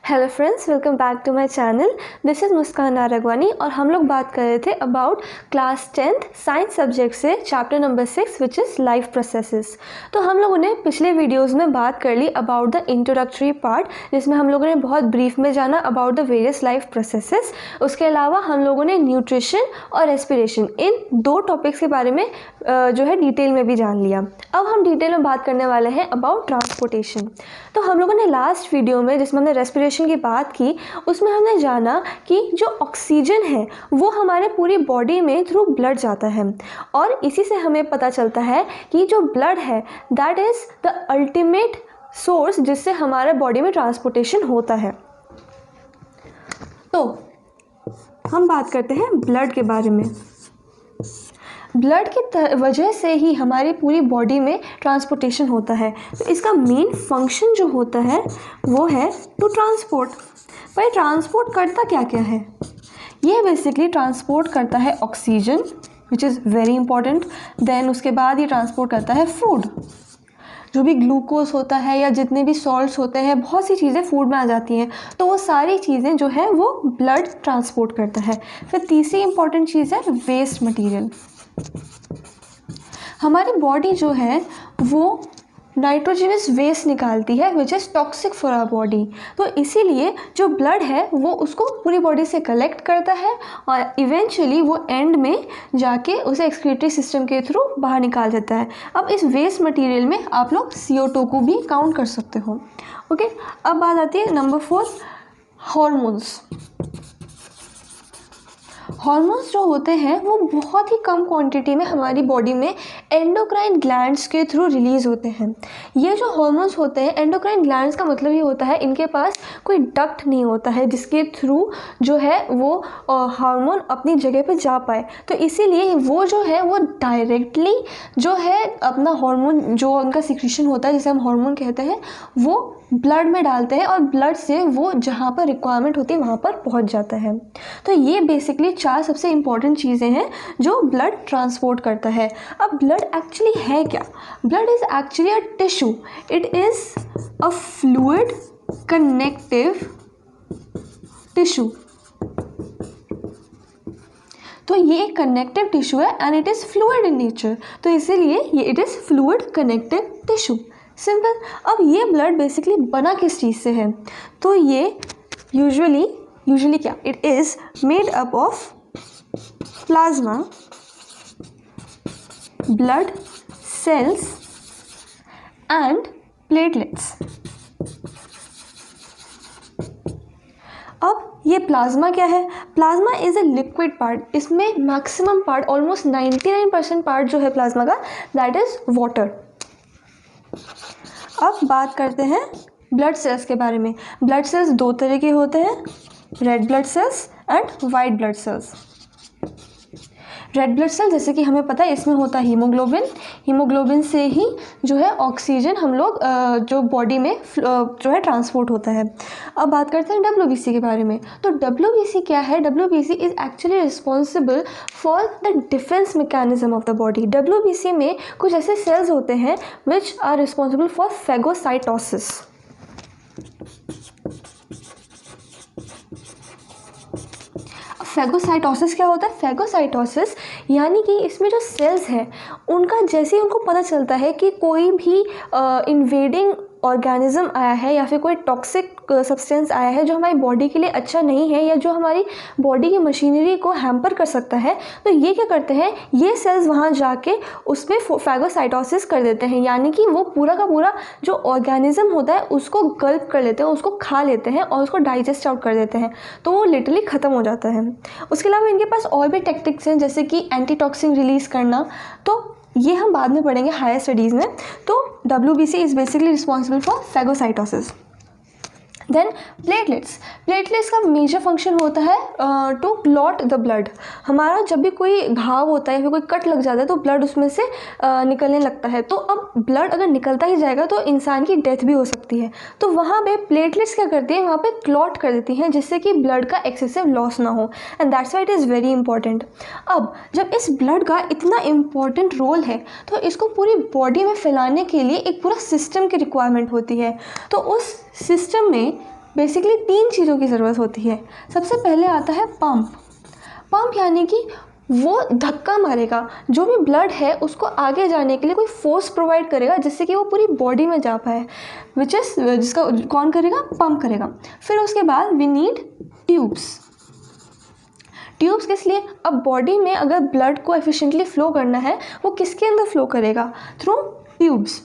Hello friends, welcome back to my channel. This is Muskan Nargwani और हम लोग बात कर रहे थे about class 10th science subject से chapter number 6 which is life processes. तो हम लोगों ने पिछले वीडियोस में बात कर ली अबाउट द इंट्रोडक्टरी पार्ट, जिसमें हम लोगों ने बहुत ब्रीफ में जाना about the various life processes. उसके अलावा हम लोगों ने न्यूट्रिशन और रेस्पिरेशन इन दो टॉपिक्स के बारे में जो है डिटेल में भी जान लिया। अब हम डिटेल में बात करने वाले हैं अबाउट ट्रांसपोर्टेशन। तो हम लोगों ने लास्ट वीडियो में जिसमें हमने रेस्पिरेशन की बात की, उसमें हमने जाना कि जो ऑक्सीजन है वो हमारे पूरी बॉडी में थ्रू ब्लड जाता है, और इसी से हमें पता चलता है कि जो ब्लड है that is the ultimate source जिससे हमारे बॉडी में ट्रांसपोर्टेशन होता है। तो हम बात करते हैं ब्लड के बारे में। ब्लड की वजह से ही हमारी पूरी बॉडी में ट्रांसपोर्टेशन होता है। तो इसका मेन फंक्शन जो होता है वो है टू ट्रांसपोर्ट। पर ट्रांसपोर्ट करता क्या क्या है? ये बेसिकली ट्रांसपोर्ट करता है oxygen which is very important. Then उसके बाद ये ट्रांसपोर्ट करता है फूड, जो भी ग्लूकोज होता है या जितने भी सॉल्ट्स होते हैं, बहुत सी चीज़ें फूड में आ जाती हैं। तो वो सारी चीज़ें जो है वो ब्लड ट्रांसपोर्ट करता है। फिर तीसरी इंपॉर्टेंट चीज़ है वेस्ट मटीरियल। हमारी बॉडी जो है वो नाइट्रोजनस वेस्ट निकालती है which is toxic for our body. तो इसीलिए जो ब्लड है वो उसको पूरी बॉडी से कलेक्ट करता है और इवेंचुअली वो एंड में जाके उसे एक्सक्रीटरी सिस्टम के थ्रू बाहर निकाल देता है। अब इस वेस्ट मटेरियल में आप लोग CO2 को भी काउंट कर सकते हो। ओके, अब बात आती है नंबर 4, हॉर्मोन्स। हॉर्मोन्स जो होते हैं वो बहुत ही कम क्वांटिटी में हमारी बॉडी में एंडोक्राइन ग्लैंड्स के थ्रू रिलीज़ होते हैं। ये जो हॉर्मोन्स होते हैं, एंडोक्राइन ग्लैंड्स का मतलब ये होता है इनके पास कोई डक्ट नहीं होता है जिसके थ्रू जो है वो हार्मोन अपनी जगह पे जा पाए। तो इसीलिए वो जो है वो डायरेक्टली जो है अपना हार्मोन जो उनका सिक्रीशन होता है जिसे हम हार्मोन कहते हैं वो ब्लड में डालते हैं और ब्लड से वो जहाँ पर रिक्वायरमेंट होती है वहाँ पर पहुँच जाता है। तो ये बेसिकली 4 सबसे इम्पॉर्टेंट चीज़ें हैं जो ब्लड ट्रांसपोर्ट करता है। अब ब्लड एक्चुअली है क्या? Blood is actually a tissue. It is a fluid connective tissue. तो ये एक कनेक्टिव टिश्यू है and it is fluid in nature. तो इसीलिए ये it is fluid connective tissue. Simple. अब ये ब्लड बेसिकली बना किस चीज़ से है? तो ये यूजुअली क्या, it is made up of plasma, blood cells and platelets. अब ये प्लाज्मा क्या है? Plasma is a liquid part. इसमें मैक्सिमम पार्ट, ऑलमोस्ट 99% पार्ट जो है प्लाज्मा का दैट इज़ वाटर। अब बात करते हैं ब्लड सेल्स के बारे में। ब्लड सेल्स 2 तरह के होते हैं, red blood cells and white blood cells. Red blood cell जैसे कि हमें पता है इसमें होता है हीमोग्लोबिन से ही जो है ऑक्सीजन हम लोग जो बॉडी में जो है ट्रांसपोर्ट होता है। अब बात करते हैं WBC के बारे में। तो WBC क्या है? WBC is actually responsible for the defence mechanism of the body. WBC में कुछ ऐसे सेल्स होते हैं which are responsible for phagocytosis. Phagocytosis क्या होता है? फेगोसाइटोसिस यानी कि इसमें जो सेल्स हैं उनका जैसे ही उनको पता चलता है कि कोई भी इन्वेडिंग ऑर्गेनिज्म आया है या फिर कोई टॉक्सिक सब्सटेंस आया है जो हमारी बॉडी के लिए अच्छा नहीं है या जो हमारी बॉडी की मशीनरी को हैम्पर कर सकता है, तो ये क्या करते हैं, ये सेल्स वहाँ जाके उसमें फेगोसाइटोसिस कर देते हैं। यानी कि वो पूरा का पूरा जो ऑर्गेनिज्म होता है उसको गल्प कर लेते हैं, उसको खा लेते हैं और उसको डाइजेस्ट आउट कर देते हैं। तो वो लिटरली ख़त्म हो जाता है। उसके अलावा इनके पास और भी टेक्टिक्स हैं जैसे कि एंटीटॉक्सिन रिलीज़ करना। तो ये हम बाद में पढ़ेंगे हायर स्टडीज़ में। तो WBC is basically responsible for phagocytosis. Then platelets का मेजर फंक्शन होता है टू क्लॉट द ब्लड। हमारा जब भी कोई घाव होता है या फिर कोई कट लग जाता है तो ब्लड उसमें से निकलने लगता है। तो अब ब्लड अगर निकलता ही जाएगा तो इंसान की डेथ भी हो सकती है। तो वहाँ पे प्लेटलेट्स क्या करती हैं, वहाँ पे क्लॉट कर देती हैं जिससे कि ब्लड का एक्सेसिव लॉस ना हो, and that's why it is very important. अब जब इस ब्लड का इतना इम्पॉर्टेंट रोल है तो इसको पूरी बॉडी में फैलाने के लिए एक पूरा सिस्टम की रिक्वायरमेंट होती है। तो उस सिस्टम में बेसिकली 3 चीज़ों की ज़रूरत होती है। सबसे पहले आता है पंप। पंप यानी कि वो धक्का मारेगा, जो भी ब्लड है उसको आगे जाने के लिए कोई फोर्स प्रोवाइड करेगा जिससे कि वो पूरी बॉडी में जा पाए, जिसका कौन करेगा, पंप करेगा। फिर उसके बाद वी नीड ट्यूब्स। ट्यूब्स किस लिए, अब बॉडी में अगर ब्लड को एफिशिएंटली फ्लो करना है वो किसके अंदर फ्लो करेगा, थ्रू ट्यूब्स।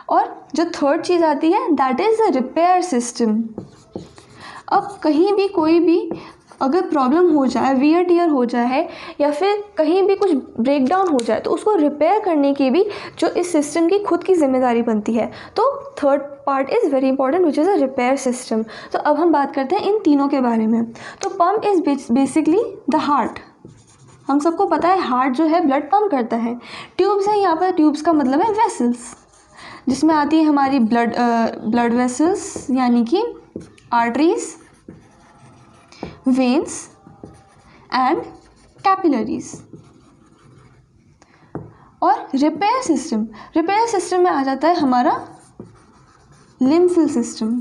और जो थर्ड चीज़ आती है that is the repair system. अब कहीं भी कोई भी अगर प्रॉब्लम हो जाए, वियर टियर हो जाए या फिर कहीं भी कुछ ब्रेक डाउन हो जाए तो उसको रिपेयर करने की भी जो इस सिस्टम की खुद की जिम्मेदारी बनती है। तो third part is very important which is a repair system. तो अब हम बात करते हैं इन तीनों के बारे में। तो pump is basically the heart. हम सबको पता है हार्ट जो है ब्लड पंप करता है। ट्यूब्स है, यहाँ पर ट्यूब्स का मतलब है वेसल्स, जिसमें आती है हमारी ब्लड वेसल्स यानी कि आर्टरीज, वेन्स एंड कैपिलरीज। और रिपेयर सिस्टम में आ जाता है हमारा लिम्फल सिस्टम,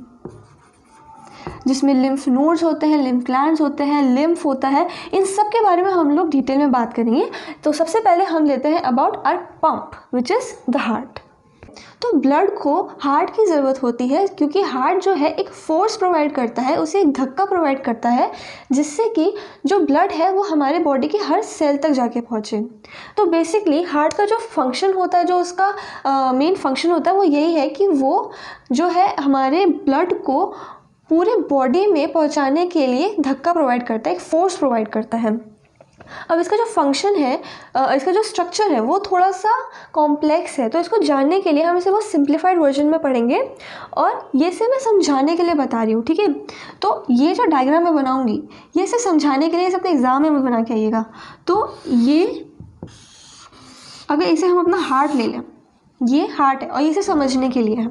जिसमें लिम्फ नोड्स होते हैं, लिम्फ ग्लैंड्स होते हैं, लिम्फ होता है। इन सब के बारे में हम लोग डिटेल में बात करेंगे। तो सबसे पहले हम लेते हैं about our pump which is the heart. तो ब्लड को हार्ट की ज़रूरत होती है क्योंकि हार्ट जो है एक फोर्स प्रोवाइड करता है, उसे एक धक्का प्रोवाइड करता है जिससे कि जो ब्लड है वो हमारे बॉडी के हर सेल तक जाके पहुँचे। तो बेसिकली हार्ट का जो फंक्शन होता है, जो उसका मेन फंक्शन होता है वो यही है कि वो जो है हमारे ब्लड को पूरे बॉडी में पहुँचाने के लिए धक्का प्रोवाइड करता है, एक फोर्स प्रोवाइड करता है। अब इसका जो फंक्शन है, इसका जो स्ट्रक्चर है वो थोड़ा सा कॉम्प्लेक्स है, तो इसको जानने के लिए हम इसे बहुत सिंप्लीफाइड वर्जन में पढ़ेंगे और ये से मैं समझाने के लिए बता रही हूँ, ठीक है। तो ये जो डायग्राम मैं बनाऊँगी ये इसे समझाने के लिए, इसे अपने एग्ज़ाम में बना के आइएगा। तो ये अगर इसे हम अपना हार्ट ले लें, ये हार्ट है और इसे समझने के लिए है।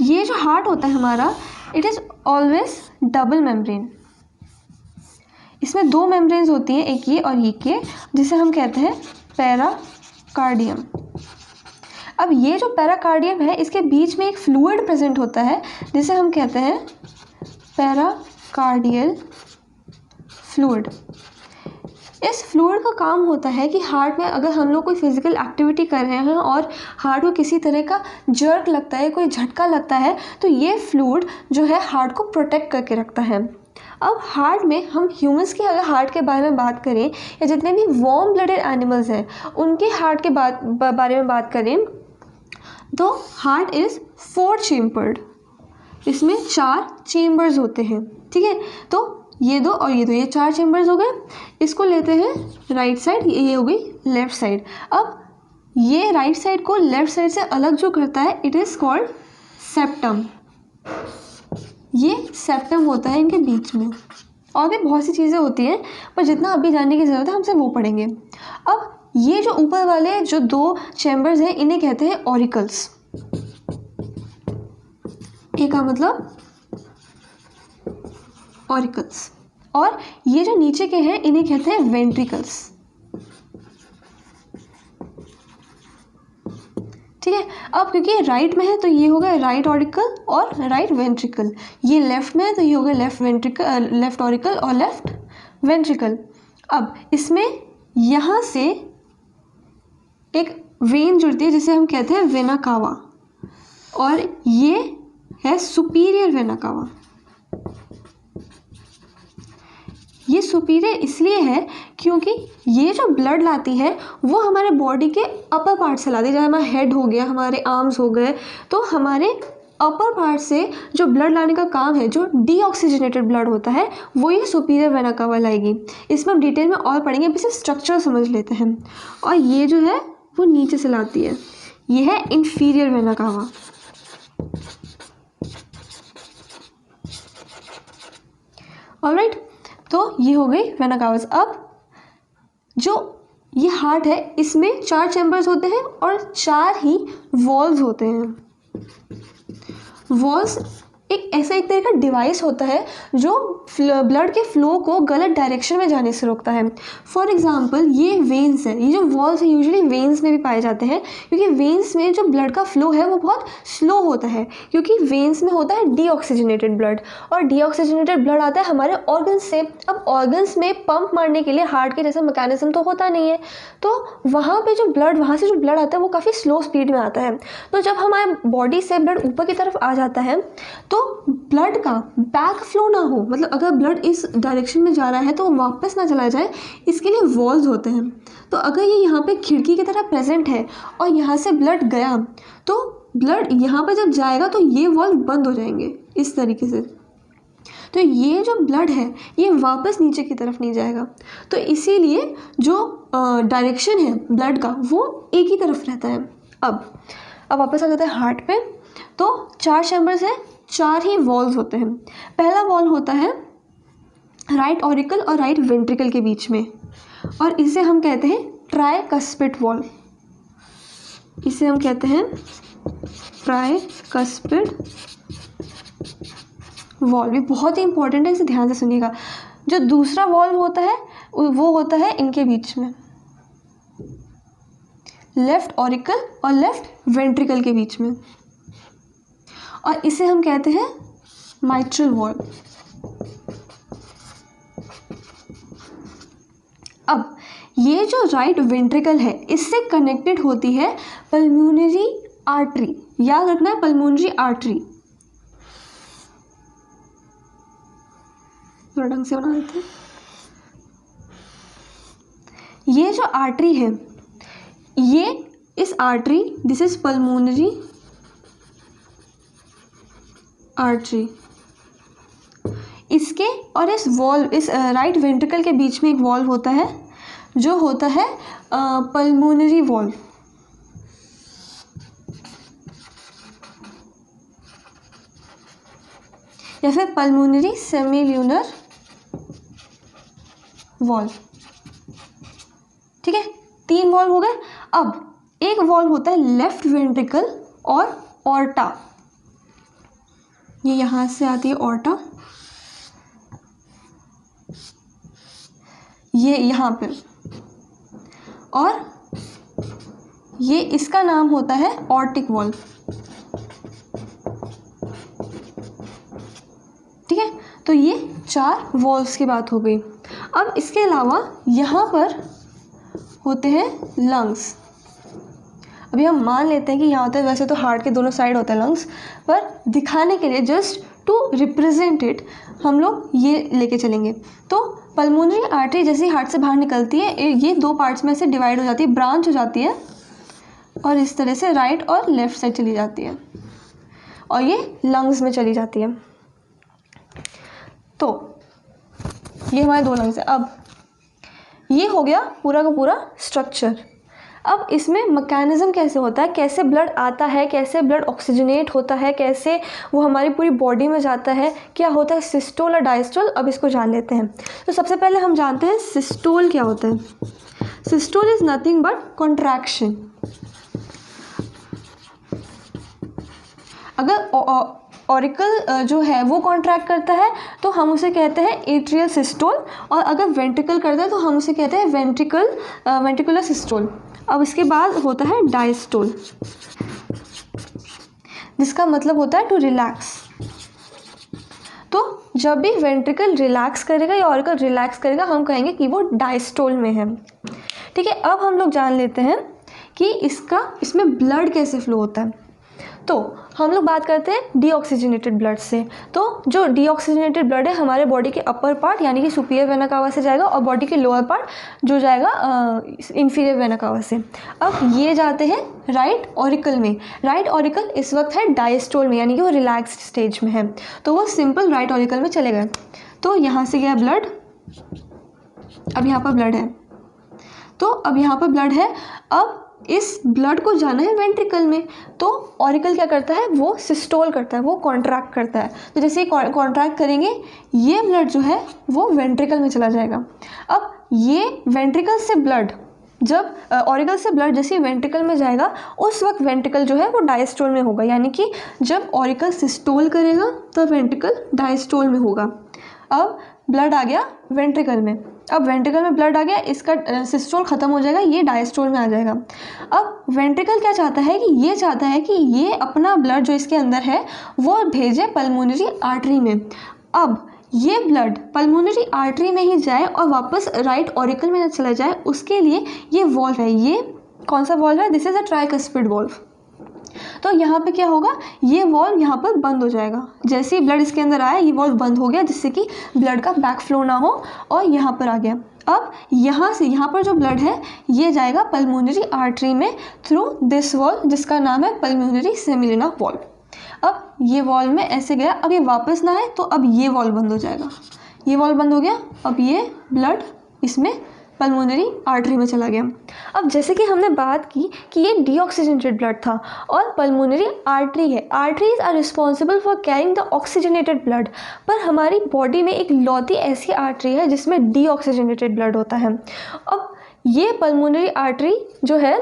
ये जो हार्ट होता है हमारा, it is always double membrane. इसमें 2 मेम्ब्रेन्स होती हैं, एक ये और ये, जिसे हम कहते हैं पेराकार्डियम। अब ये जो पेराकार्डियम है इसके बीच में एक फ्लूइड प्रेजेंट होता है जिसे हम कहते हैं पेराकार्डियल फ्लूइड। इस फ्लूइड का काम होता है कि हार्ट में अगर हम लोग कोई फिजिकल एक्टिविटी कर रहे हैं और हार्ट को किसी तरह का जर्क लगता है, कोई झटका लगता है, तो ये फ्लूइड जो है हार्ट को प्रोटेक्ट करके रखता है। अब हार्ट में हम ह्यूमंस के अगर हार्ट के बारे में बात करें या जितने भी वार्म ब्लडेड एनिमल्स हैं उनके हार्ट के बारे में बात करें तो हार्ट इज़ 4 चेम्बर्ड। इसमें 4 चेम्बर्स होते हैं, ठीक है। तो ये 2 और ये 2, ये 4 चेम्बर्स हो गए। इसको लेते हैं राइट साइड, ये हो गई लेफ़्ट साइड। अब ये राइट साइड को लेफ़्ट साइड से अलग जो करता है इट इज़ कॉल्ड सेप्टम। ये सेप्टम होता है इनके बीच में। और भी बहुत सी चीज़ें होती हैं पर जितना अभी जानने की ज़रूरत है हम सिर्फ वो पढ़ेंगे। अब ये जो ऊपर वाले जो 2 चैम्बर्स हैं इन्हें कहते हैं ऑरिकल्स। ए का मतलब ऑरिकल्स। और ये जो नीचे के हैं इन्हें कहते हैं वेंट्रिकल्स, ठीक है। अब क्योंकि राइट में है तो ये हो गया राइट ऑरिकल और राइट वेंट्रिकल, ये लेफ्ट में है तो ये हो गया लेफ्ट ऑरिकल और लेफ्ट वेंट्रिकल। अब इसमें यहाँ से एक वेन जुड़ती है जिसे हम कहते हैं वेना कावा, और ये है सुपीरियर वेना कावा। ये सुपीरियर इसलिए है क्योंकि ये जो ब्लड लाती है वो हमारे बॉडी के अपर पार्ट से लाती है। जैसे हमारा हेड हो गया, हमारे आर्म्स हो गए, तो हमारे अपर पार्ट से जो ब्लड लाने का काम है, जो डीऑक्सीजनेटेड ब्लड होता है, वो ये सुपीरियर वेना कावा लाएगी। इसमें हम डिटेल में और पढ़ेंगे, अभी से स्ट्रक्चर समझ लेते हैं। और ये जो है वो नीचे से लाती है, ये है इंफीरियर वेना कावा। ऑलराइट, तो ये हो गई वेना कावास। अब जो ये हार्ट है इसमें 4 चैम्बर्स होते हैं और 4 ही वॉल्व्स होते हैं। वॉल्व्स एक ऐसा एक तरह का डिवाइस होता है जो ब्लड के फ्लो को गलत डायरेक्शन में जाने से रोकता है। फॉर एग्जांपल ये वेन्स है, ये जो वॉल्स है यूजुअली वेन्स में भी पाए जाते हैं, क्योंकि वेन्स में जो ब्लड का फ्लो है वो बहुत स्लो होता है, क्योंकि वेन्स में होता है डीऑक्सीजनेटेड ब्लड, और डीऑक्सीजनेटेड ब्लड आता है हमारे ऑर्गन्स से। अब ऑर्गन्स में पंप मारने के लिए हार्ट के जैसा मैकेनिज्म तो होता नहीं है, तो वहाँ पे जो ब्लड, वहाँ से जो ब्लड आता है वो काफ़ी स्लो स्पीड में आता है। तो जब हमारे बॉडी से ब्लड ऊपर की तरफ आ जाता है तो ब्लड का बैक फ्लो ना हो, मतलब अगर ब्लड इस डायरेक्शन में जा रहा है तो वापस ना चला जाए, इसके लिए वॉल्व्स होते हैं। तो अगर ये यहाँ पे खिड़की की तरह प्रेजेंट है और यहाँ से ब्लड गया तो ब्लड यहाँ पे जब जाएगा तो ये वॉल्व बंद हो जाएंगे इस तरीके से। तो ये जो ब्लड है ये वापस नीचे की तरफ नहीं जाएगा, तो इसीलिए जो डायरेक्शन है ब्लड का वो एक ही तरफ रहता है। अब वापस आ जाता है हार्ट पे। तो 4 चैम्बर्स हैं, 4 ही वॉल्व्स होते हैं। पहला वॉल्व होता है राइट ऑरिकल और राइट वेंट्रिकल के बीच में, और इसे हम कहते हैं ट्राइकस्पिड वॉल्व। इसे हम कहते हैं ट्राइकस्पिड वॉल्व। ये बहुत ही इंपॉर्टेंट है, इसे ध्यान से सुनिएगा। जो दूसरा वॉल्व होता है वो होता है इनके बीच में, लेफ्ट ऑरिकल और लेफ्ट वेंट्रिकल के बीच में, और इसे हम कहते हैं माइट्रल वॉल्व। अब ये जो राइट वेंट्रिकल है इससे कनेक्टेड होती है पल्मोनरी आर्टरी। याद रखना है, पल्मोनरी आर्टरी। थोड़ा ढंग से बना देते हैं। ये जो आर्टरी है, ये इस artery, this is pulmonary artery, इसके और इस वॉल्व, इस राइट वेंट्रिकल के बीच में एक वॉल्व होता है जो होता है पल्मोनरी वॉल्व, या फिर पल्मोनरी सेमील्यूनर वॉल्व। ठीक है, 3 वॉल्व हो गए। अब एक वॉल्व होता है लेफ्ट वेंट्रिकल और ऑर्टा। ये यहाँ से आती है ऑर्टा, ये यहाँ पे, और ये इसका नाम होता है ऑर्टिक वॉल्व। ठीक है, तो ये 4 वॉल्व्स की बात हो गई। अब इसके अलावा यहाँ पर होते हैं लंग्स। अभी हम मान लेते हैं कि यहाँ होता है, वैसे तो हार्ट के दोनों साइड होता है लंग्स, पर दिखाने के लिए जस्ट टू रिप्रेजेंट इट हम लोग ये लेके चलेंगे। तो पल्मोनरी आर्टरी जैसे हार्ट से बाहर निकलती है, ये 2 पार्ट्स में से डिवाइड हो जाती है, ब्रांच हो जाती है, और इस तरह से राइट और लेफ्ट साइड चली जाती है, और ये लंग्स में चली जाती है। तो ये हमारे 2 लंग्स हैं। अब ये हो गया पूरा का पूरा स्ट्रक्चर। अब इसमें मैकेनिज़्म कैसे होता है, कैसे ब्लड आता है, कैसे ब्लड ऑक्सीजनेट होता है, कैसे वो हमारी पूरी बॉडी में जाता है, क्या होता है सिस्टोल और डायस्टोल, अब इसको जान लेते हैं। तो सबसे पहले हम जानते हैं सिस्टोल क्या होता है। Systole is nothing but contraction. अगर ऑरिकल जो है वो कॉन्ट्रैक्ट करता है तो हम उसे कहते हैं एट्रियल सिस्टोल, और अगर वेंट्रिकल करता है तो हम उसे कहते हैं वेंट्रिकुलर सिस्टोल। अब इसके बाद होता है डायस्टोल, जिसका मतलब होता है टू रिलैक्स। तो जब भी वेंट्रिकल रिलैक्स करेगा या ऑरिकल रिलैक्स करेगा हम कहेंगे कि वो डायस्टोल में है। ठीक है, अब हम लोग जान लेते हैं कि इसमें ब्लड कैसे फ्लो होता है। तो हम लोग बात करते हैं डीऑक्सीजनेटेड ब्लड से। तो जो डीऑक्सीजनेटेड ब्लड है हमारे बॉडी के अपर पार्ट यानी कि सुपीरियर वेना कावा से जाएगा, और बॉडी के लोअर पार्ट जो जाएगा इंफीरियर वेना कावा से। अब ये जाते हैं राइट ऑरिकल में। राइट ऑरिकल इस वक्त है डायस्टोल में, यानी कि वो रिलैक्स्ड स्टेज में है, तो वो सिंपल राइट ऑरिकल में चले गए। तो यहाँ से गया ब्लड, अब यहाँ पर ब्लड है, तो अब यहाँ पर ब्लड है। अब इस ब्लड को जाना है वेंट्रिकल में, तो ऑरिकल क्या करता है, वो सिस्टोल करता है, वो कॉन्ट्रैक्ट करता है। तो जैसे ही कॉन्ट्रैक्ट करेंगे ये ब्लड जो है वो वेंट्रिकल में चला जाएगा। अब ये वेंट्रिकल से ब्लड जब ऑरिकल से ब्लड जैसे वेंट्रिकल में जाएगा उस वक्त वेंट्रिकल जो है वो डायस्टोल में होगा, यानी कि जब ऑरिकल सिस्टोल करेगा तब वेंट्रिकल डायस्टोल में होगा। अब ब्लड आ गया वेंट्रिकल में, अब वेंट्रिकल में ब्लड आ गया, इसका सिस्टोल ख़त्म हो जाएगा, ये डायस्टोल में आ जाएगा। अब वेंट्रिकल क्या चाहता है कि ये चाहता है कि ये अपना ब्लड जो इसके अंदर है वो भेजे पल्मोनरी आर्टरी में। अब ये ब्लड पल्मोनरी आर्टरी में ही जाए और वापस राइट ऑरिकल में न चला जाए, उसके लिए ये वॉल्व है। ये कौन सा वॉल्व है? This is a tricuspid valve. तो यहाँ पे क्या होगा, ये वॉल्व यहाँ पर बंद हो जाएगा। जैसे ही ब्लड इसके अंदर आया ये वॉल्व बंद हो गया, जिससे कि ब्लड का बैक फ्लो ना हो, और यहाँ पर आ गया। अब यहाँ से यहाँ पर जो ब्लड है ये जाएगा पल्मोनरी आर्टरी में थ्रू दिस वॉल्व, जिसका नाम है पल्मोनरी सेमिलिना वॉल्व। अब ये वॉल्व में ऐसे गया, अब ये वापस ना आए तो अब ये वॉल्व बंद हो जाएगा, ये वॉल्व बंद हो गया, अब ये ब्लड इसमें पल्मोनरी आर्टरी में चला गया। अब जैसे कि हमने बात की कि ये डीऑक्सीजनेटेड ब्लड था और पल्मोनरी आर्टरी है, arteries are responsible for carrying the oxygenated blood, पर हमारी बॉडी में एक लौती ऐसी आर्टरी है जिसमें डीऑक्सीजनेटेड ब्लड होता है। अब ये पल्मोनरी आर्टरी जो है,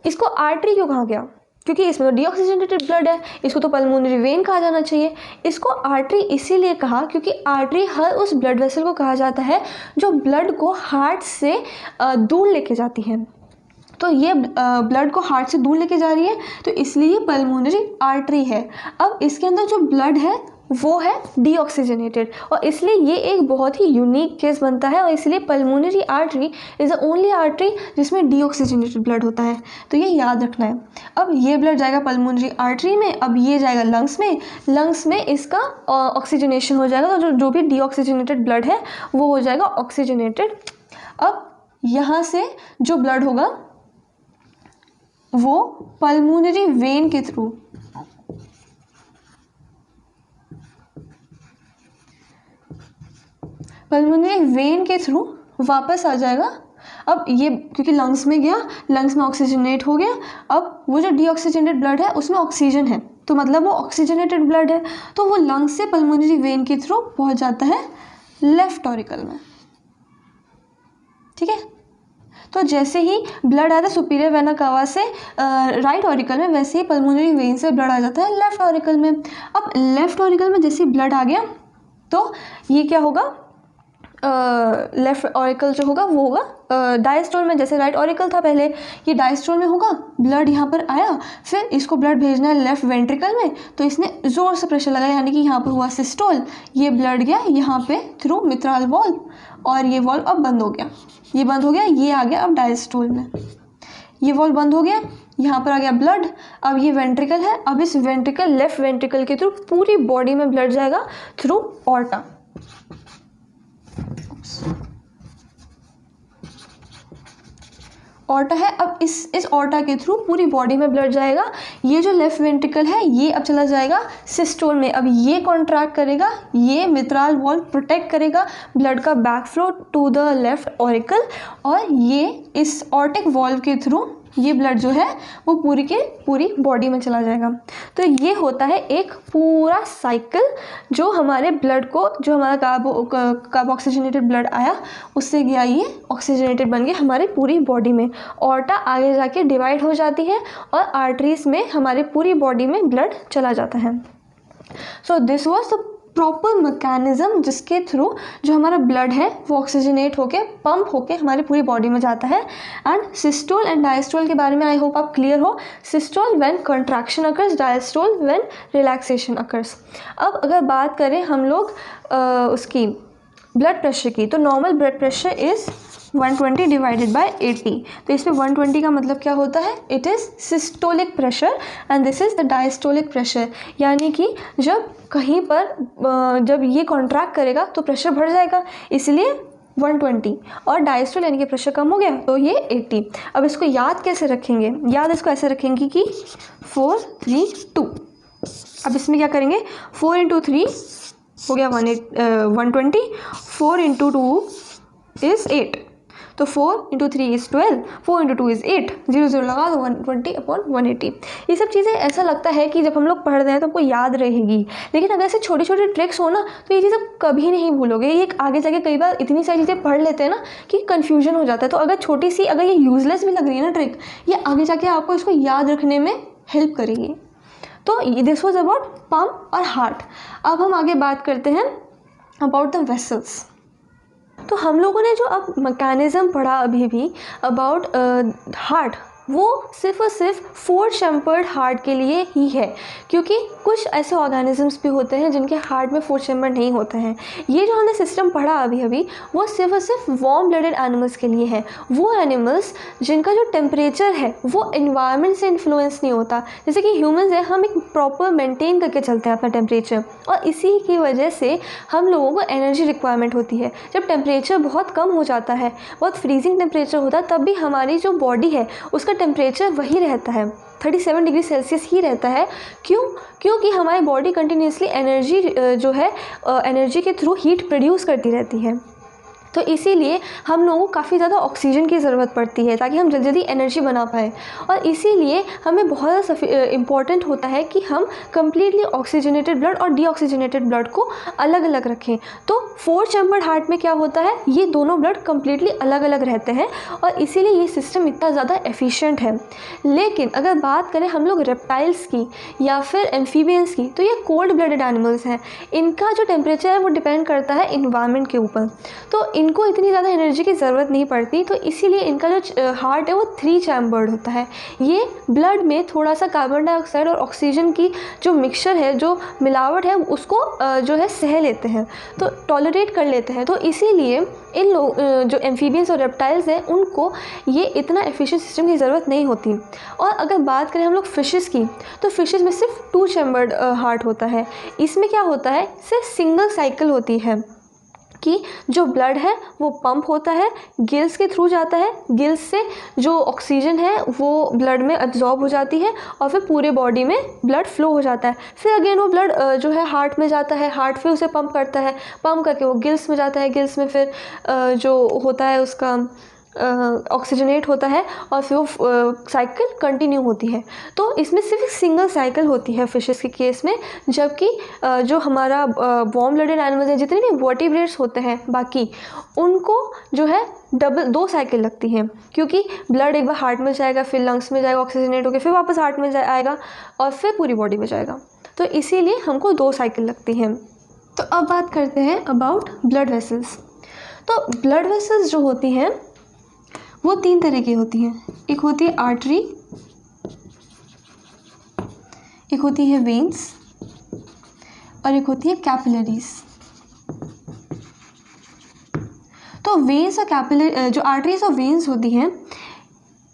इसको आर्टरी क्यों कहा गया? क्योंकि इसमें तो डीऑक्सीजनेटेड ब्लड है, इसको तो पल्मोनरी वेन कहा जाना चाहिए। इसको आर्टरी इसीलिए कहा क्योंकि आर्टरी हर उस ब्लड वेसल को कहा जाता है जो ब्लड को हार्ट से दूर लेके जाती है। तो ये ब्लड को हार्ट से दूर लेके जा रही है, तो इसलिए पल्मोनरी आर्टरी है। अब इसके अंदर जो ब्लड है वो है डीऑक्सीजनेटेड, और इसलिए ये एक बहुत ही यूनिक केस बनता है, और इसलिए pulmonary artery is the only artery जिसमें डीऑक्सीजनेटेड ब्लड होता है। तो ये याद रखना है। अब ये ब्लड जाएगा पल्मोनरी आर्टरी में, अब ये जाएगा लंग्स में, लंग्स में इसका ऑक्सीजनेशन हो जाएगा, तो जो भी डीऑक्सीजनेटेड ब्लड है वो हो जाएगा ऑक्सीजनेटेड। अब यहाँ से जो ब्लड होगा वो पल्मोनरी वेन के थ्रू वापस आ जाएगा। अब ये क्योंकि लंग्स में गया, लंग्स में ऑक्सीजनेट हो गया, अब वो जो डीऑक्सीजनेटेड ब्लड है उसमें ऑक्सीजन है, तो मतलब वो ऑक्सीजनेटेड ब्लड है, तो वो लंग्स से पल्मोनरी वेन के थ्रू पहुंच जाता है लेफ्ट ऑरिकल में। ठीक है, तो जैसे ही ब्लड आता है सुपीरियर वेना कावा से राइट ऑरिकल में, वैसे ही पल्मोनरी वेन से ब्लड आ जाता है लेफ्ट ऑरिकल में। अब लेफ्ट ऑरिकल में जैसे ब्लड आ गया तो ये क्या होगा, लेफ्ट ऑरिकल जो होगा वो होगा डायस्टोल में, जैसे राइट ऑरिकल था पहले, ये डायस्टोल में होगा। ब्लड यहाँ पर आया, फिर इसको ब्लड भेजना है लेफ्ट वेंट्रिकल में, तो इसने ज़ोर से प्रेशर लगाया, यानी कि यहाँ पर हुआ सिस्टोल, ये ब्लड गया यहाँ पे थ्रू मित्राल वॉल्व, और ये वॉल्व अब बंद हो गया, ये बंद हो गया, ये आ गया अब डायस्टोल में, ये वॉल्व बंद हो गया, यहाँ पर आ गया ब्लड। अब ये वेंट्रिकल है, अब इस वेंट्रिकल लेफ्ट वेंट्रिकल के थ्रू पूरी बॉडी में ब्लड जाएगा थ्रू ऑर्टा। ऑर्टा है, अब इस ऑर्टा के थ्रू पूरी बॉडी में ब्लड जाएगा। ये जो लेफ्ट वेंट्रिकल है ये अब चला जाएगा सिस्टोल में, अब ये कॉन्ट्रैक्ट करेगा, ये मित्राल वॉल्व प्रोटेक्ट करेगा ब्लड का back flow to the left auricle, और ये इस ऑर्टिक वॉल्व के थ्रू ये ब्लड जो है वो पूरी के पूरी बॉडी में चला जाएगा। तो ये होता है एक पूरा साइकिल जो हमारे ब्लड को, जो हमारा कार्ब ऑक्सीजनेटेड ब्लड आया उससे गया ये ऑक्सीजनेटेड बन गया हमारी पूरी बॉडी में। ऑर्टा आगे जाके डिवाइड हो जाती है और आर्टरीज में हमारी पूरी बॉडी में ब्लड चला जाता है। So this was the proper mechanism जिसके थ्रू जो हमारा ब्लड है वो ऑक्सीजनेट होके पंप होके हमारी पूरी बॉडी में जाता है। एंड सिस्टोल एंड डायस्टोल के बारे में आई होप आप क्लियर हो। Systole when contraction occurs, diastole when relaxation occurs. अब अगर बात करें हम लोग उसकी ब्लड प्रेशर की, तो normal blood pressure is 120 divided by 80। तो इसमें 120 का मतलब क्या होता है, it is systolic pressure and this is the diastolic pressure. यानी कि जब कहीं पर जब ये कॉन्ट्रैक्ट करेगा तो प्रेशर बढ़ जाएगा, इसलिए 120, और डायस्टोल यानी कि प्रेशर कम हो गया तो ये 80। अब इसको याद कैसे रखेंगे, याद इसको ऐसे रखेंगे कि 4 3 2। अब इसमें क्या करेंगे, 4 × 3 हो गया 120, 4 × 2 इज़ 8, तो 4 × 3 इज़ 12, 4 × 2 इज़ 8, 0 0 लगा दो 120/180। ये सब चीज़ें ऐसा लगता है कि जब हम लोग पढ़ रहे हैं तो हमको याद रहेगी, लेकिन अगर ऐसे छोटी छोटी ट्रिक्स हो ना तो ये चीज़ आप कभी नहीं भूलोगे। ये आगे जाके कई बार इतनी सारी चीज़ें पढ़ लेते हैं ना कि कन्फ्यूजन हो जाता है। तो अगर छोटी सी, अगर ये यूज़लेस भी लग रही है ना ट्रिक, ये आगे जाके आपको इसको याद रखने में हेल्प करेगी। तो दिस वॉज अबाउट पम्प और हार्ट। अब हम आगे बात करते हैं अबाउट द वेसल्स। तो हम लोगों ने जो अब मैकेनिज़्म पढ़ा अभी भी अबाउट हार्ट, वो सिर्फ और सिर्फ 4 चैम्बर्ड हार्ट के लिए ही है, क्योंकि कुछ ऐसे ऑर्गेनिजम्स भी होते हैं जिनके हार्ट में 4 चैम्बर नहीं होते हैं। ये जो हमने सिस्टम पढ़ा अभी वो सिर्फ और सिर्फ वार्म ब्लडेड एनिमल्स के लिए है। वो एनिमल्स जिनका जो टेम्परेचर है वो इन्वायरमेंट से इन्फ्लुएंस नहीं होता। जैसे कि ह्यूमंस है, हम एक प्रॉपर मेंटेन करके चलते हैं अपना टेम्परेचर, और इसी की वजह से हम लोगों को एनर्जी रिक्वायरमेंट होती है। जब टेम्परेचर बहुत कम हो जाता है, बहुत फ्रीजिंग टेम्परेचर होता है, तब भी हमारी जो बॉडी है उसका टेम्परेचर वही रहता है, 37 डिग्री सेल्सियस ही रहता है। क्योंकि हमारी बॉडी कंटिन्यूसली एनर्जी जो है एनर्जी के थ्रू हीट प्रोड्यूस करती रहती है। तो इसीलिए हम लोगों को काफ़ी ज़्यादा ऑक्सीजन की ज़रूरत पड़ती है ताकि हम जल्दी एनर्जी बना पाएँ, और इसीलिए हमें बहुत ज़्यादा इम्पॉर्टेंट होता है कि हम कम्प्लीटली ऑक्सीजनेटेड ब्लड और डीऑक्सीजनेटेड ब्लड को अलग अलग रखें। तो 4 चैम्बर्ड हार्ट में क्या होता है, ये दोनों ब्लड कम्प्लीटली अलग अलग रहते हैं, और इसीलिए ये सिस्टम इतना ज़्यादा एफिशिएंट है। लेकिन अगर बात करें हम लोग रेप्टाइल्स की या फिर एम्फीबियंस की, तो ये कोल्ड ब्लडेड एनिमल्स हैं। इनका जो टेम्परेचर है वो डिपेंड करता है इन्वायरमेंट के ऊपर, तो इनको इतनी ज़्यादा एनर्जी की ज़रूरत नहीं पड़ती। तो इसीलिए इनका जो हार्ट है वो 3 चैम्बर्ड होता है। ये ब्लड में थोड़ा सा कार्बन डाइऑक्साइड और ऑक्सीजन की जो मिक्सचर है, जो मिलावट है, उसको जो है सह लेते हैं, तो टॉलरेट कर लेते हैं। तो इसीलिए इन लोग जो एम्फीबियंस और रेप्टाइल्स हैं उनको ये इतना एफिशिएंट सिस्टम की ज़रूरत नहीं होती। और अगर बात करें हम लोग फिशेस की, तो फिशेस में सिर्फ 2 चैम्बर्ड हार्ट होता है। इसमें क्या होता है, सिर्फ सिंगल साइकिल होती है कि जो ब्लड है वो पंप होता है, गिल्स के थ्रू जाता है, गिल्स से जो ऑक्सीजन है वो ब्लड में अब्जॉर्ब हो जाती है, और फिर पूरे बॉडी में ब्लड फ्लो हो जाता है। फिर अगेन वो ब्लड जो है हार्ट में जाता है, हार्ट फिर उसे पंप करता है, पंप करके वो गिल्स में जाता है, गिल्स में फिर जो होता है उसका ऑक्सीजनेट होता है, और फिर वो साइकिल कंटिन्यू होती है। तो इसमें सिर्फ एक सिंगल साइकिल होती है फिशेस के केस में, जबकि जो हमारा वार्म ब्लडेड एनिमल्स हैं, जितने भी वर्टिब्रेट्स होते हैं बाकी, उनको जो है डबल 2 साइकिल लगती हैं, क्योंकि ब्लड एक बार हार्ट में जाएगा, फिर लंग्स में जाएगा, ऑक्सीजनेट होकर फिर वापस हार्ट में आएगा, और फिर पूरी बॉडी में जाएगा। तो इसीलिए हमको 2 साइकिल लगती हैं। तो अब बात करते हैं अबाउट ब्लड वेसल्स। तो ब्लड वेसल्स जो होती हैं वो 3 तरह की होती हैं। एक होती है आर्टरी, एक होती है वेन्स, और एक होती है कैपिलरीज। तो वेन्स और कैपिलरी, जो आर्टरीज और वेन्स होती हैं,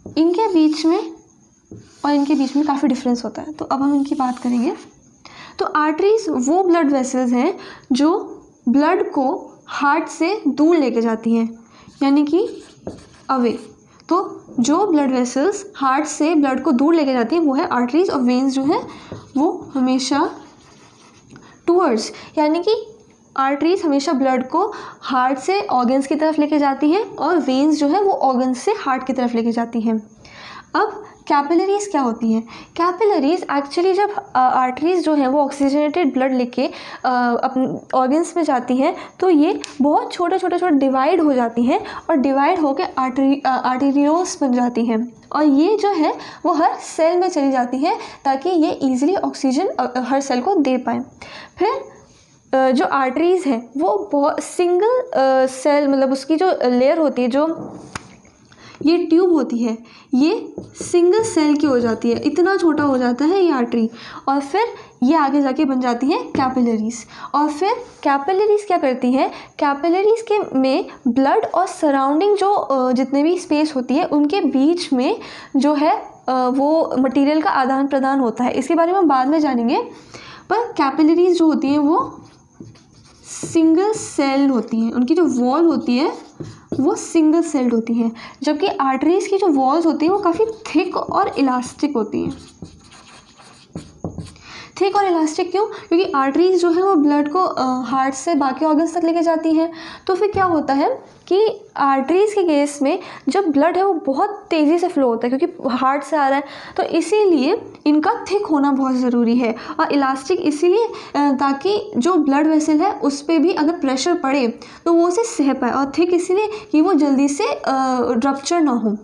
इनके बीच में काफ़ी डिफरेंस होता है। तो अब हम इनकी बात करेंगे। तो आर्टरीज वो ब्लड वेसल्स हैं जो ब्लड को हार्ट से दूर लेके जाती हैं, यानी कि अवे। तो जो ब्लड वेसल्स हार्ट से ब्लड को दूर लेके जाती हैं वो है आर्टरीज, और वेन्स जो है वो हमेशा टूवर्ड्स, यानी कि आर्टरीज हमेशा ब्लड को हार्ट से ऑर्गन्स की तरफ लेके जाती हैं, और वेन्स जो है वो ऑर्गन्स से हार्ट की तरफ लेके जाती हैं। अब कैपिलरीज क्या होती हैं? कैपिलरीज एक्चुअली जब आर्टरीज जो हैं वो ऑक्सीजनेटेड ब्लड लेके अपने ऑर्गन्स में जाती हैं, तो ये बहुत छोटे डिवाइड हो जाती हैं, और डिवाइड होकर आर्टेरियोल्स बन जाती हैं, और ये जो है वो हर सेल में चली जाती हैं ताकि ये ईजिली ऑक्सीजन हर सेल को दे पाएँ। फिर जो आर्टरीज हैं वो बहुत सिंगल सेल, मतलब उसकी जो लेयर होती है, जो ये ट्यूब होती है, ये सिंगल सेल की हो जाती है, इतना छोटा हो जाता है ये आर्टरी, और फिर ये आगे जाके बन जाती हैं कैपिलरीज। और फिर कैपिलरीज क्या करती हैं, कैपिलरीज के में ब्लड और सराउंडिंग जो जितने भी स्पेस होती है उनके बीच में जो है वो मटेरियल का आदान प्रदान होता है। इसके बारे में हम बाद में जानेंगे। पर कैपिलरीज जो होती हैं वो सिंगल सेल होती हैं, उनकी जो वॉल होती है वो सिंगल सेल्ड होती हैं, जबकि आर्टरीज की जो वॉल्स होती हैं वो काफ़ी थिक और इलास्टिक होती हैं। थिक और इलास्टिक क्यों? क्योंकि आर्टरीज जो है वो ब्लड को हार्ट से बाकी ऑर्गन्स तक लेके जाती हैं। तो फिर क्या होता है कि आर्टरीज़ के केस में जब ब्लड है वो बहुत तेज़ी से फ्लो होता है क्योंकि हार्ट से आ रहा है, तो इसीलिए इनका थिक होना बहुत ज़रूरी है। और इलास्टिक इसीलिए ताकि जो ब्लड वेसल है उस पर भी अगर प्रेशर पड़े तो वो उसे सह पाए, और थिक इसीलिए कि वो जल्दी से रप्चर ना हो।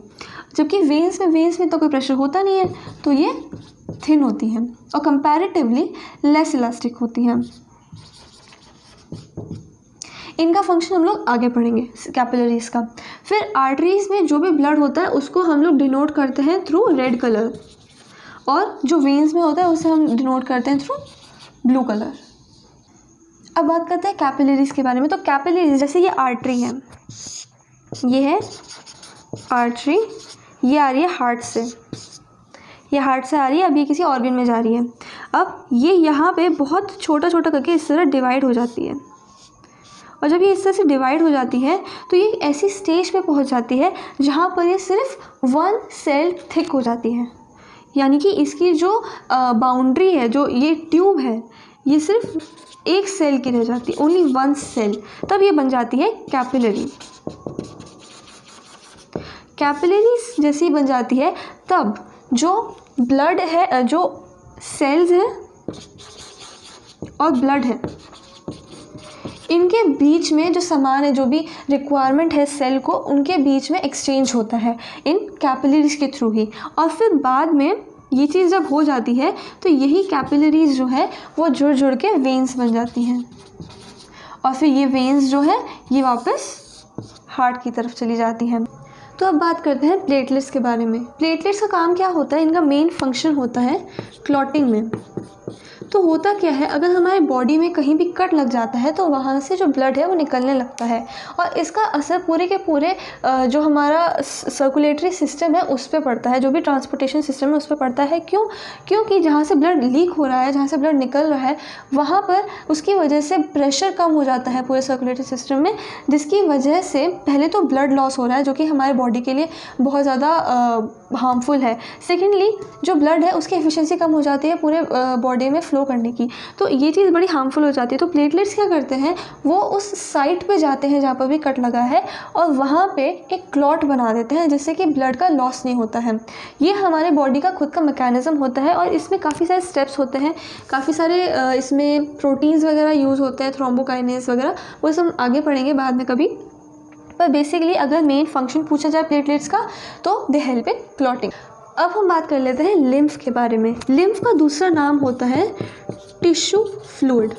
जबकि वेंस में तो कोई प्रेशर होता नहीं है, तो ये थिन होती हैं और कंपैरेटिवली लेस इलास्टिक होती हैं। इनका फंक्शन हम लोग आगे पढ़ेंगे कैपिलरीज़ का। फिर आर्टरीज़ में जो भी ब्लड होता है उसको हम लोग डिनोट करते हैं थ्रू रेड कलर, और जो वेन्स में होता है उसे हम डिनोट करते हैं थ्रू ब्लू कलर। अब बात करते हैं कैपिलरीज़ के बारे में। तो कैपिलरीज जैसे ये आर्टरी है, ये है आर्टरी, ये आ रही है हार्ट से, ये हार्ट से आ रही है, अब ये किसी ऑर्गन में जा रही है। अब ये यहाँ पे बहुत छोटा छोटा करके इस तरह डिवाइड हो जाती है, और जब ये इस तरह से डिवाइड हो जाती है तो ये ऐसी स्टेज पे पहुँच जाती है जहाँ पर ये सिर्फ 1 सेल थिक हो जाती है, यानी कि इसकी जो बाउंड्री है, जो ये ट्यूब है, ये सिर्फ 1 सेल की रह जाती है, ओनली 1 सेल, तब ये बन जाती है कैपिलरी। कैपिलरीज जैसे ही बन जाती है तब जो ब्लड है, जो सेल्स है और ब्लड है, इनके बीच में जो सामान है, जो भी रिक्वायरमेंट है सेल को, उनके बीच में एक्सचेंज होता है इन कैपिलरीज के थ्रू ही। और फिर बाद में ये चीज़ जब हो जाती है तो यही कैपिलरीज जो है वो जुड़ जुड़ के वेन्स बन जाती हैं, और फिर ये वेन्स जो है ये वापस हार्ट की तरफ चली जाती हैं। तो अब बात करते हैं प्लेटलेट्स के बारे में। प्लेटलेट्स का काम क्या होता है? इनका मेन फंक्शन होता है क्लॉटिंग में। तो होता क्या है, अगर हमारे बॉडी में कहीं भी कट लग जाता है तो वहाँ से जो ब्लड है वो निकलने लगता है, और इसका असर पूरे के पूरे जो हमारा सर्कुलेटरी सिस्टम है उस पर पड़ता है, जो भी ट्रांसपोर्टेशन सिस्टम है उस पर पड़ता है। क्योंकि जहाँ से ब्लड लीक हो रहा है, जहाँ से ब्लड निकल रहा है, वहाँ पर उसकी वजह से प्रेशर कम हो जाता है पूरे सर्कुलेटरी सिस्टम में, जिसकी वजह से पहले तो ब्लड लॉस हो रहा है जो कि हमारे बॉडी के लिए बहुत ज़्यादा हार्मफुल है। सेकेंडली जो ब्लड है उसकी एफिशिएंसी कम हो जाती है पूरे बॉडी में फ्लो करने की, तो ये चीज़ बड़ी हार्मफुल हो जाती है। तो प्लेटलेट्स क्या करते हैं, वो उस साइट पे जाते हैं जहाँ पर भी कट लगा है, और वहाँ पे एक क्लॉट बना देते हैं जिससे कि ब्लड का लॉस नहीं होता है। ये हमारे बॉडी का खुद का मैकेनिज़्म होता है, और इसमें काफ़ी सारे स्टेप्स होते हैं, काफ़ी सारे इसमें प्रोटीन्स वगैरह यूज़ होते हैं, थ्रोम्बोकाइनेस वगैरह, वो सब आगे पढ़ेंगे बाद में कभी। पर बेसिकली अगर मेन फंक्शन पूछा जाए प्लेटलेट्स का तो दे हेल्प इन क्लॉटिंग। अब हम बात कर लेते हैं लिम्फ के बारे में। लिम्फ का दूसरा नाम होता है टिश्यू फ्लूइड।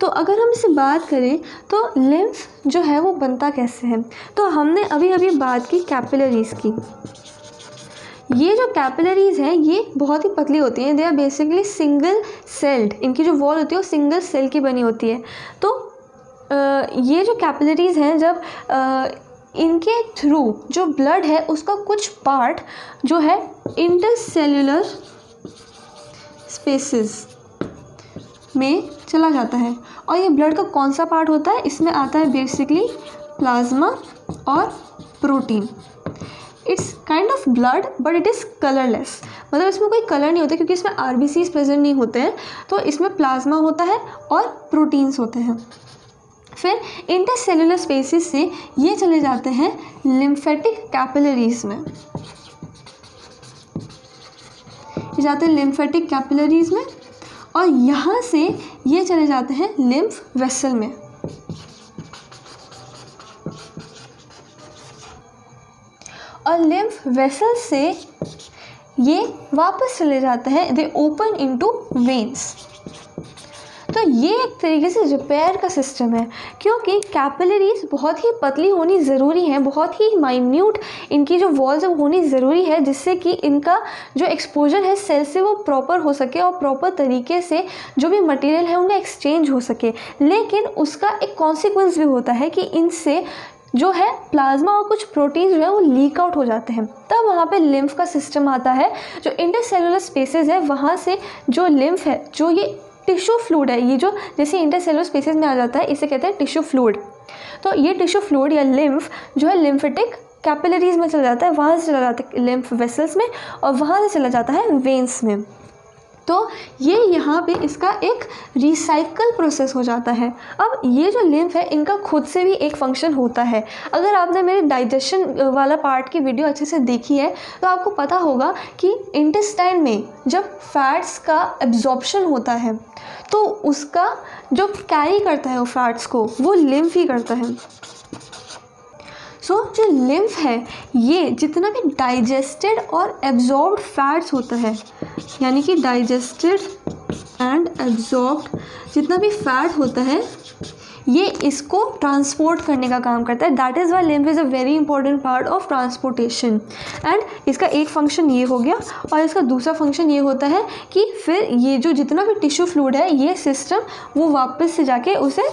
तो अगर हम इससे बात करें तो लिम्फ जो है वो बनता कैसे है, तो हमने अभी अभी बात की कैपिलरीज़ की। ये जो कैपिलरीज़ हैं ये बहुत ही पतली होती हैं, they are basically single celled, इनकी जो वॉल होती है वो सिंगल सेल की बनी होती है। तो ये जो कैपिलरीज़ हैं, जब इनके थ्रू जो ब्लड है उसका कुछ पार्ट जो है इंटरसेल्युलर स्पेसेस में चला जाता है, और ये ब्लड का कौन सा पार्ट होता है, इसमें आता है बेसिकली प्लाज्मा और protein. It's kind of blood but it is colourless, मतलब इसमें कोई कलर नहीं होता क्योंकि इसमें आरबीसीज प्रेजेंट नहीं होते हैं, तो इसमें प्लाज्मा होता है और प्रोटीन्स होते हैं। फिर इंटरसेल्युलर स्पेसिस से ये चले जाते हैं लिम्फेटिक कैपिलरीज़ में, ये जाते हैं लिम्फेटिक कैपिलरीज़ में, और यहाँ से ये चले जाते हैं लिम्फ वेसल में। और लिम्फ वेसल से ये वापस चले जाते हैं, दे ओपन इनटू वेन्स। तो ये एक तरीके से रिपेयर का सिस्टम है, क्योंकि कैपिलरीज बहुत ही पतली होनी ज़रूरी है, बहुत ही माइन्यूट इनकी जो वॉल्स होनी ज़रूरी है, जिससे कि इनका जो एक्सपोजर है सेल से वो प्रॉपर हो सके और प्रॉपर तरीके से जो भी मटेरियल है उनका एक्सचेंज हो सके। लेकिन उसका एक कॉन्सिक्वेंस भी होता है कि इनसे जो है प्लाज्मा और कुछ प्रोटीन जो है वो लीक आउट हो जाते हैं, तब वहाँ पे लिम्फ का सिस्टम आता है। जो इंटरसेलुलर स्पेसेस है वहाँ से जो लिम्फ है, जो ये टिश्यू फ्लूइड है, ये जो जैसे इंटरसेलुलर स्पेसेस में आ जाता है, इसे कहते हैं टिश्यू फ्लूइड। तो ये टिश्यू फ्लूइड या लिम्फ जो है लिम्फेटिक कैपिलरीज में चला जाता है, वहाँ से चला जाता है लिम्फ वेसल्स में, और वहाँ से चला जाता है वेन्स में। तो ये यहाँ पे इसका एक रिसाइकल प्रोसेस हो जाता है। अब ये जो लिम्फ है इनका खुद से भी एक फंक्शन होता है। अगर आपने मेरे डाइजेशन वाला पार्ट की वीडियो अच्छे से देखी है तो आपको पता होगा कि इंटेस्टाइन में जब फैट्स का एब्जॉर्प्शन होता है तो उसका जो कैरी करता है वो फैट्स को वो लिम्फ ही करता है। जो लिम्फ है ये जितना भी डाइजेस्टेड और एब्जॉर्ब्ड फैट्स होता है, यानी कि डाइजेस्टेड एंड एब्जॉर्ब्ड जितना भी फैट होता है ये इसको ट्रांसपोर्ट करने का काम करता है। That is why lymph is a very important part of transportation. And इसका एक फंक्शन ये हो गया और इसका दूसरा फंक्शन ये होता है कि फिर ये जो जितना भी टिश्यू फ्लूइड है ये सिस्टम वो वापस से जाके उसे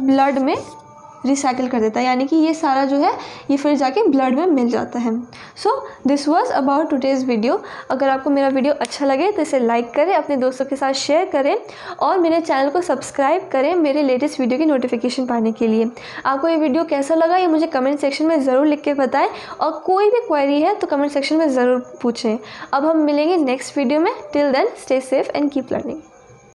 ब्लड में रिसाइकिल कर देता है, यानी कि ये सारा जो है ये फिर जाके ब्लड में मिल जाता है। So this was about today's video. अगर आपको मेरा वीडियो अच्छा लगे तो इसे लाइक करें, अपने दोस्तों के साथ शेयर करें और मेरे चैनल को सब्सक्राइब करें मेरे लेटेस्ट वीडियो की नोटिफिकेशन पाने के लिए। आपको ये वीडियो कैसा लगा ये मुझे कमेंट सेक्शन में ज़रूर लिख के बताएं और कोई भी क्वेरी है तो कमेंट सेक्शन में ज़रूर पूछें। अब हम मिलेंगे नेक्स्ट वीडियो में। Till then stay safe and keep learning.